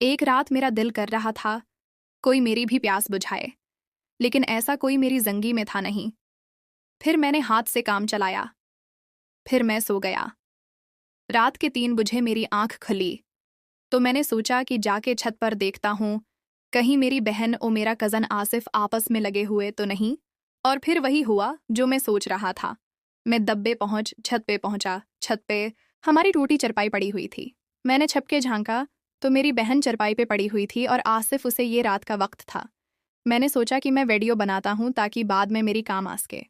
एक रात मेरा दिल कर रहा था कोई मेरी भी प्यास बुझाए, लेकिन ऐसा कोई मेरी ज़िंदगी में था नहीं। फिर मैंने हाथ से काम चलाया, फिर मैं सो गया। रात के 3 बजे मेरी आंख खुली, तो मैंने सोचा कि जाके छत पर देखता हूँ, कहीं मेरी बहन और मेरा कज़न आसिफ आपस में लगे हुए तो नहीं। और फिर वही हुआ जो मैं सोच रहा था। मैं दब्बे पहुंच छत पे पहुंचा। छत पे हमारी टूटी चरपाई पड़ी हुई थी। मैंने छप के झांका तो मेरी बहन चरपाई पे पड़ी हुई थी और आसिफ उसे ये रात का वक्त था। मैंने सोचा कि मैं वीडियो बनाता हूँ ताकि बाद में मेरी काम आ सके।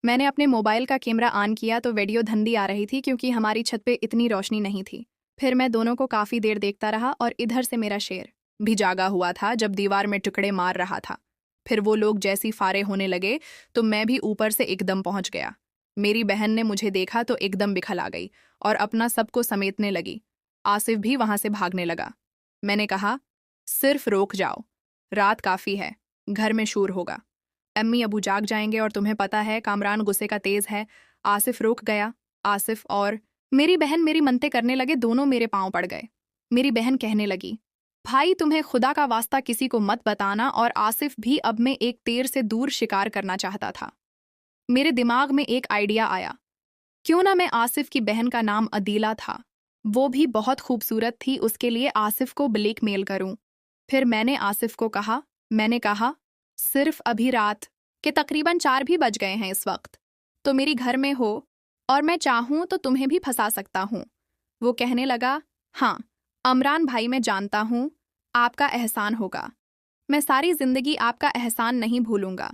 मैंने अपने मोबाइल का कैमरा ऑन किया तो वीडियो धंधी आ रही थी क्योंकि हमारी छत पे इतनी रोशनी नहीं थी। फिर मैं दोनों को काफ़ी देर देखता रहा और इधर से मेरा शेर भी जागा हुआ था जब दीवार में टुकड़े मार रहा था। फिर वो लोग जैसी फारे होने लगे तो मैं भी ऊपर से एकदम पहुंच गया। मेरी बहन ने मुझे देखा तो एकदम बिखला गई और अपना सबको समेटने लगी। आसिफ भी वहां से भागने लगा। मैंने कहा, सिर्फ रोक जाओ, रात काफ़ी है, घर में शोर होगा, अम्मी अबू जाग जाएंगे और तुम्हें पता है कामरान गुस्से का तेज है। आसिफ रुक गया। आसिफ और मेरी बहन मेरी मनते करने लगे, दोनों मेरे पांव पड़ गए। मेरी बहन कहने लगी, भाई तुम्हें खुदा का वास्ता किसी को मत बताना। और आसिफ भी अब मैं एक तीर से दूर शिकार करना चाहता था। मेरे दिमाग में एक आइडिया आया, क्यों ना मैं आसिफ की बहन का नाम अदीला था, वो भी बहुत खूबसूरत थी, उसके लिए आसिफ को ब्लैकमेल करूं। फिर मैंने कहा, सिर्फ अभी रात के तकरीबन 4 भी बज गए हैं इस वक्त, तो मेरी घर में हो और मैं चाहूं तो तुम्हें भी फंसा सकता हूं। वो कहने लगा, हाँ अमरान भाई, मैं जानता हूं आपका एहसान होगा, मैं सारी जिंदगी आपका एहसान नहीं भूलूंगा,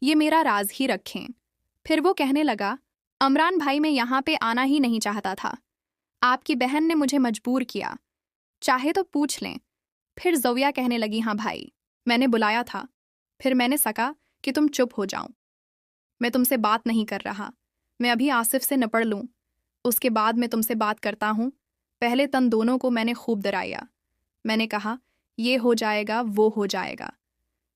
ये मेरा राज ही रखें। फिर वो कहने लगा, अमरान भाई मैं यहाँ पे आना ही नहीं चाहता था, आपकी बहन ने मुझे मजबूर किया, चाहे तो पूछ लें। फिर ज़ोया कहने लगी, हाँ भाई मैंने बुलाया था। फिर मैंने सका कि तुम चुप हो जाओ, मैं तुमसे बात नहीं कर रहा, मैं अभी आसिफ से निपट लूं, उसके बाद मैं तुमसे बात करता हूँ। पहले तन दोनों को मैंने खूब डराया। मैंने कहा, ये हो जाएगा वो हो जाएगा।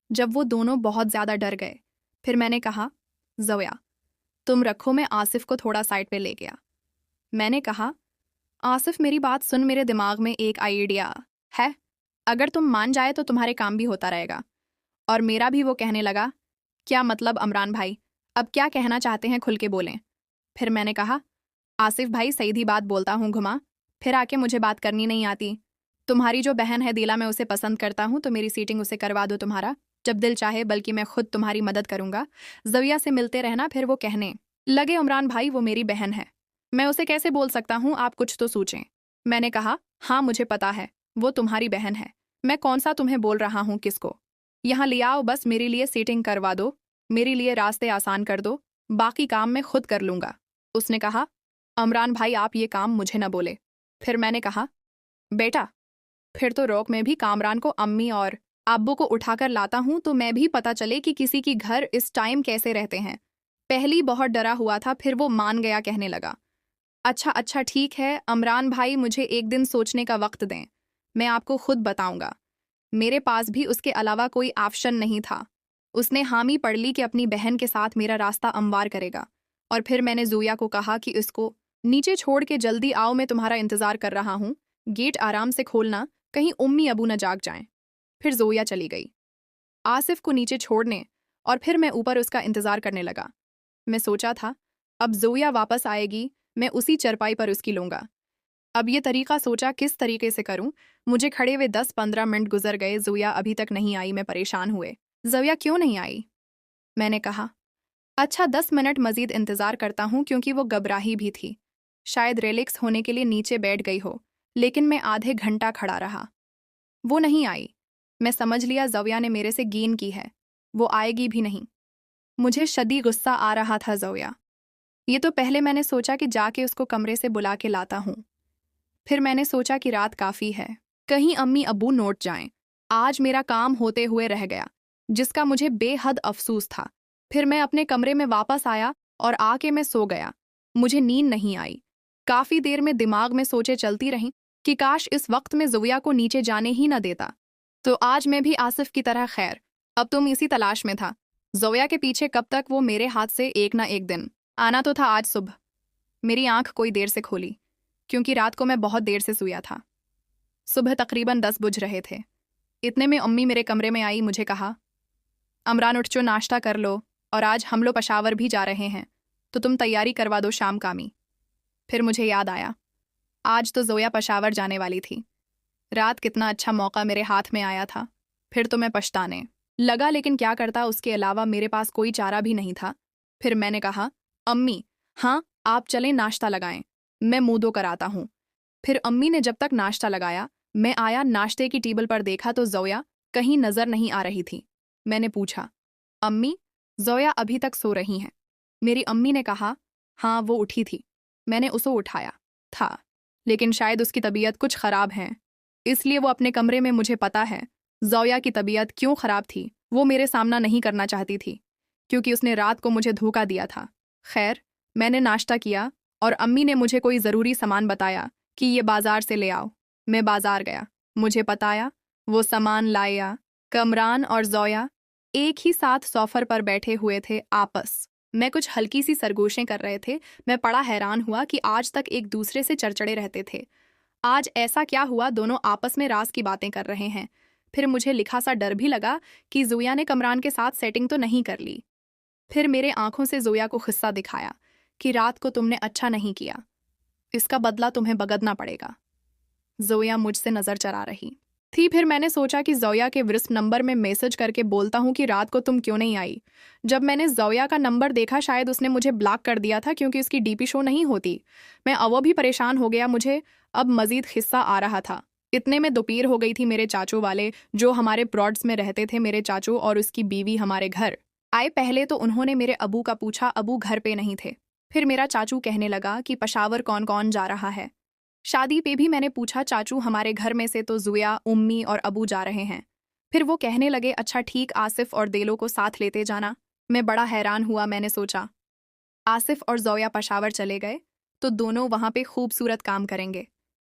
जब वो दोनों बहुत ज़्यादा डर गए, फिर मैंने कहा, ज़ोया तुम रखो, मैं आसिफ को थोड़ा साइड पे ले गया। मैंने कहा, आसिफ मेरी बात सुन, मेरे दिमाग में एक आइडिया है, अगर तुम मान जाए तो तुम्हारे काम भी होता रहेगा। और मेरा भी। वो कहने लगा, क्या मतलब अमरान भाई, अब क्या कहना चाहते हैं, खुल के बोलें। फिर मैंने कहा, आसिफ भाई सीधी बात बोलता हूँ, घुमा फिर आके मुझे बात करनी नहीं आती। तुम्हारी जो बहन है दिला, मैं उसे पसंद करता हूँ, तो मेरी सीटिंग उसे करवा दो तुम्हारा, जब दिल चाहे, बल्कि मैं खुद तुम्हारी मदद करूंगा। ज़ोया से मिलते रहना। फिर वो कहने लगे, इमरान भाई वो मेरी बहन है, मैं उसे कैसे बोल सकता हूँ, आप कुछ तो सोचें। मैंने कहा, हाँ मुझे पता है वो तुम्हारी बहन है, मैं कौन सा तुम्हें बोल रहा हूँ किसको। यहाँ ले आओ, बस मेरे लिए सीटिंग करवा दो, मेरे लिए रास्ते आसान कर दो, बाकी काम मैं खुद कर लूंगा। उसने कहा, अमरान भाई आप ये काम मुझे न बोले। फिर मैंने कहा, बेटा फिर तो रोक, मैं भी कामरान को अम्मी और अब्बू को उठाकर लाता हूँ, तो मैं भी पता चले कि किसी की घर इस टाइम कैसे रहते हैं। पहली बहुत डरा हुआ था, फिर वो मान गया, कहने लगा, अच्छा अच्छा ठीक है अमरान भाई, मुझे एक दिन सोचने का वक्त दें, मैं आपको खुद बताऊंगा। मेरे पास भी उसके अलावा कोई ऑप्शन नहीं था। उसने हामी पढ़ ली कि अपनी बहन के साथ मेरा रास्ता हमवार करेगा। और फिर मैंने ज़ोया को कहा कि इसको नीचे छोड़ के जल्दी आओ, मैं तुम्हारा इंतज़ार कर रहा हूँ, गेट आराम से खोलना, कहीं उम्मी अबू न जाग जाएं। फिर ज़ोया चली गई आसिफ को नीचे छोड़ने, और फिर मैं ऊपर उसका इंतज़ार करने लगा। मैं सोचा था, अब ज़ोया वापस आएगी, मैं उसी चरपाई पर उसकी लूँगा। अब ये तरीका सोचा किस तरीके से करूं। मुझे खड़े हुए 10-15 मिनट गुजर गए, ज़ोया अभी तक नहीं आई। मैं परेशान हुए, ज़ोया क्यों नहीं आई। मैंने कहा, अच्छा 10 मिनट मजीद इंतज़ार करता हूं, क्योंकि वो घबराही भी थी, शायद रिलैक्स होने के लिए नीचे बैठ गई हो। लेकिन मैं आधे घंटा खड़ा रहा, वो नहीं आई। मैं समझ लिया ज़ोया ने मेरे से गीन की है, वो आएगी भी नहीं। मुझे शदीद गुस्सा आ रहा था। ज़ोया, ये तो पहले मैंने सोचा कि जाके उसको कमरे से बुला के लाता हूँ। फिर मैंने सोचा कि रात काफ़ी है, कहीं अम्मी अब्बू नोट जाएं। आज मेरा काम होते हुए रह गया, जिसका मुझे बेहद अफसोस था। फिर मैं अपने कमरे में वापस आया और आके मैं सो गया। मुझे नींद नहीं आई। काफ़ी देर में दिमाग में सोचे चलती रहीं कि काश इस वक्त में ज़ोया को नीचे जाने ही न देता, तो आज मैं भी आसिफ की तरह खैर। अब तुम इसी तलाश में था, ज़ोया के पीछे कब तक, वो मेरे हाथ से एक ना एक दिन आना तो था। आज सुबह मेरी आंख कोई देर से खोली, क्योंकि रात को मैं बहुत देर से सोया था। सुबह तकरीबन 10 बज रहे थे। इतने में अम्मी मेरे कमरे में आई, मुझे कहा, अमरान उठ जो, नाश्ता कर लो, और आज हम लोग पेशावर भी जा रहे हैं, तो तुम तैयारी करवा दो शाम कामी। फिर मुझे याद आया, आज तो जोया पेशावर जाने वाली थी। रात कितना अच्छा मौका मेरे हाथ में आया था। फिर तो मैं पछताने लगा, लेकिन क्या करता, उसके अलावा मेरे पास कोई चारा भी नहीं था। फिर मैंने कहा, अम्मी, हाँ आप चलें, नाश्ता लगाएं, मैं मुंह धो कर आता हूँ। फिर अम्मी ने जब तक नाश्ता लगाया, मैं आया, नाश्ते की टेबल पर देखा तो जोया कहीं नजर नहीं आ रही थी। मैंने पूछा, अम्मी, जोया अभी तक सो रही हैं? मेरी अम्मी ने कहा, हाँ वो उठी थी, मैंने उसे उठाया था, लेकिन शायद उसकी तबीयत कुछ खराब है, इसलिए वो अपने कमरे में। मुझे पता है जोया की तबीयत क्यों खराब थी। वो मेरे सामना नहीं करना चाहती थी, क्योंकि उसने रात को मुझे धोखा दिया था। खैर, मैंने नाश्ता किया और अम्मी ने मुझे कोई ज़रूरी सामान बताया कि ये बाजार से ले आओ। मैं बाजार गया, मुझे बताया, वो सामान लाया। कमरान और जोया एक ही साथ सोफर पर बैठे हुए थे आपस में कुछ हल्की सी सरगोशें कर रहे थे। मैं बड़ा हैरान हुआ कि आज तक एक दूसरे से चरचड़े रहते थे, आज ऐसा क्या हुआ, दोनों आपस में राज की बातें कर रहे हैं। फिर मुझे लिखा सा डर भी लगा कि जोया ने कमरान के साथ सेटिंग तो नहीं कर ली। फिर मेरे आंखों से जोया को खिस्सा दिखाया कि रात को तुमने अच्छा नहीं किया, इसका बदला तुम्हें भुगतना पड़ेगा। जोया मुझसे नजर चरा रही थी। फिर मैंने सोचा कि जोया के व्हाट्सएप नंबर में मैसेज करके बोलता हूँ कि रात को तुम क्यों नहीं आई। जब मैंने जोया का नंबर देखा, शायद उसने मुझे ब्लॉक कर दिया था, क्योंकि उसकी डीपी शो नहीं होती। मैं अब भी परेशान हो गया, मुझे अब मजीद खिस्सा आ रहा था। इतने में दोपहर हो गई थी। मेरे चाचू वाले जो हमारे ब्रॉड्स में रहते थे, मेरे चाचू और उसकी बीवी हमारे घर आए। पहले तो उन्होंने मेरे अबू का पूछा, अबू घर पे नहीं थे। फिर मेरा चाचू कहने लगा कि पेशावर कौन कौन जा रहा है। शादी पे भी मैंने पूछा, चाचू हमारे घर में से तो जोया, उम्मी और अबू जा रहे हैं। फिर वो कहने लगे, अच्छा ठीक, आसिफ और देलो को साथ लेते जाना। मैं बड़ा हैरान हुआ। मैंने सोचा आसिफ और जोया पेशावर चले गए तो दोनों वहां पे खूबसूरत काम करेंगे,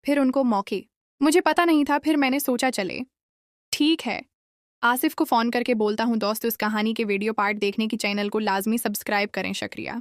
फिर उनको मौके। मुझे पता नहीं था, फिर मैंने सोचा चले, ठीक है। आसिफ को फ़ोन करके बोलता हूँ, दोस्त उस कहानी के वीडियो पार्ट देखने की चैनल को लाजमी सब्सक्राइब करें, शुक्रिया।